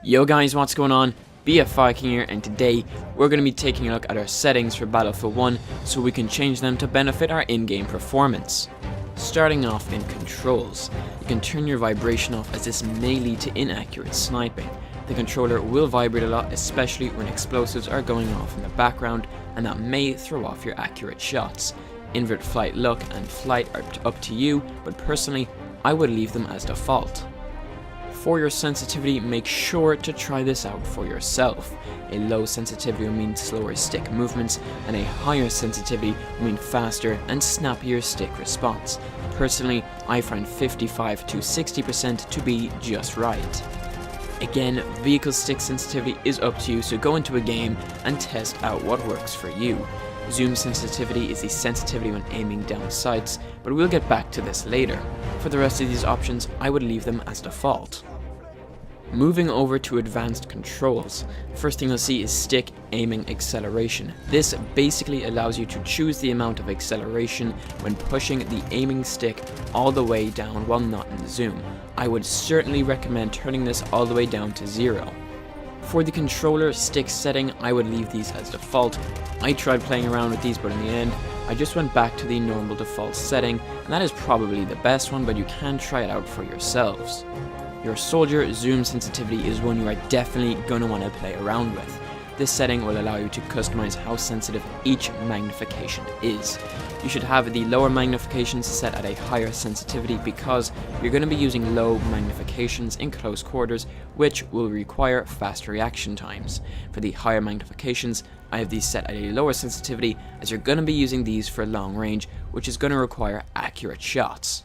Yo guys, what's going on? BFViking here, and today we're going to be taking a look at our settings for Battlefield 1 so we can change them to benefit our in-game performance. Starting off in controls, you can turn your vibration off as this may lead to inaccurate sniping. The controller will vibrate a lot, especially when explosives are going off in the background, and that may throw off your accurate shots. Invert flight look and flight are up to you, but personally I would leave them as default. For your sensitivity, make sure to try this out for yourself. A low sensitivity will mean slower stick movements, and a higher sensitivity will mean faster and snappier stick response. Personally, I find 55 to 60% to be just right. Again, vehicle stick sensitivity is up to you, so go into a game and test out what works for you. Zoom sensitivity is the sensitivity when aiming down sights, but we'll get back to this later. For the rest of these options, I would leave them as default. Moving over to advanced controls, first thing you'll see is stick aiming acceleration. This basically allows you to choose the amount of acceleration when pushing the aiming stick all the way down while not in zoom. I would certainly recommend turning this all the way down to 0. For the controller stick setting, I would leave these as default. I tried playing around with these, but in the end, I just went back to the normal default setting, and that is probably the best one, but you can try it out for yourselves. Your soldier zoom sensitivity is one you are definitely going to want to play around with. This setting will allow you to customize how sensitive each magnification is. You should have the lower magnifications set at a higher sensitivity because you're going to be using low magnifications in close quarters, which will require fast reaction times. For the higher magnifications, I have these set at a lower sensitivity as you're going to be using these for long range, which is going to require accurate shots.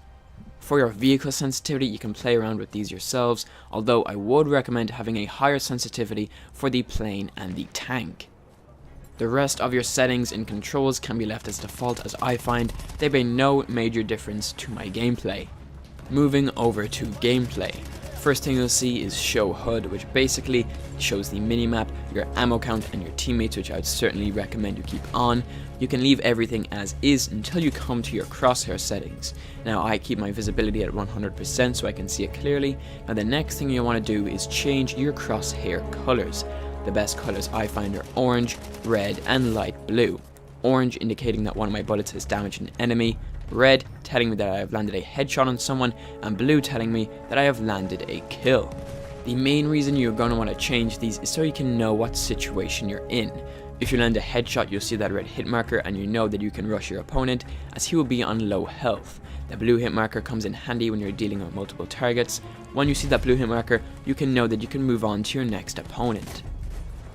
For your vehicle sensitivity, you can play around with these yourselves, although I would recommend having a higher sensitivity for the plane and the tank. The rest of your settings and controls can be left as default, as I find they make no major difference to my gameplay. Moving over to gameplay. First thing you'll see is show HUD, which basically shows the minimap, your ammo count, and your teammates, which I would certainly recommend you keep on. You can leave everything as is until you come to your crosshair settings. Now I keep my visibility at 100% so I can see it clearly. Now the next thing you want to do is change your crosshair colors. The best colors I find are orange, red, and light blue. Orange indicating that one of my bullets has damaged an enemy, red telling me that I have landed a headshot on someone, and blue telling me that I have landed a kill. The main reason you're going to want to change these is so you can know what situation you're in. If you land a headshot, you'll see that red hit marker and you know that you can rush your opponent as he will be on low health. The blue hit marker comes in handy when you're dealing with multiple targets. When you see that blue hit marker, you can know that you can move on to your next opponent.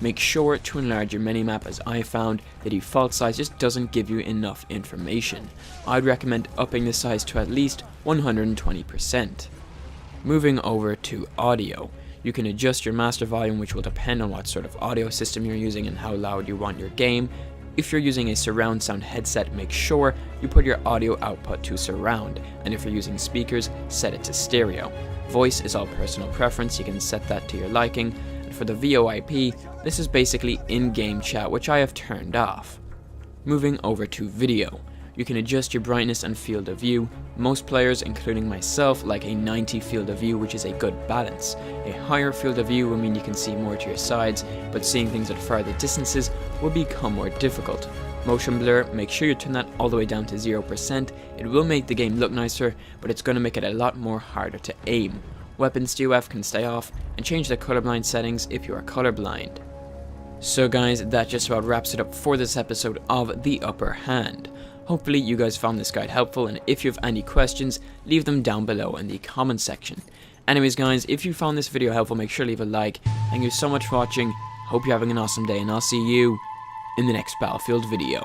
Make sure to enlarge your minimap, as I found the default size just doesn't give you enough information. I'd recommend upping the size to at least 120%. Moving over to audio. You can adjust your master volume, which will depend on what sort of audio system you're using and how loud you want your game. If you're using a surround sound headset, make sure you put your audio output to surround, and if you're using speakers, set it to stereo. Voice is all personal preference, you can set that to your liking. For the VoIP, this is basically in-game chat, which I have turned off. Moving over to video. You can adjust your brightness and field of view. Most players, including myself, like a 90 field of view, which is a good balance. A higher field of view will mean you can see more to your sides, but seeing things at farther distances will become more difficult. Motion blur, make sure you turn that all the way down to 0%. It will make the game look nicer, but it's going to make it a lot more harder to aim. Weapons DOF can stay off, and change the colorblind settings if you are colorblind. So guys, that just about wraps it up for this episode of The Upper Hand. Hopefully you guys found this guide helpful, and if you have any questions, leave them down below in the comment section. Anyways guys, if you found this video helpful, make sure to leave a like. Thank you so much for watching, hope you're having an awesome day, and I'll see you in the next Battlefield video.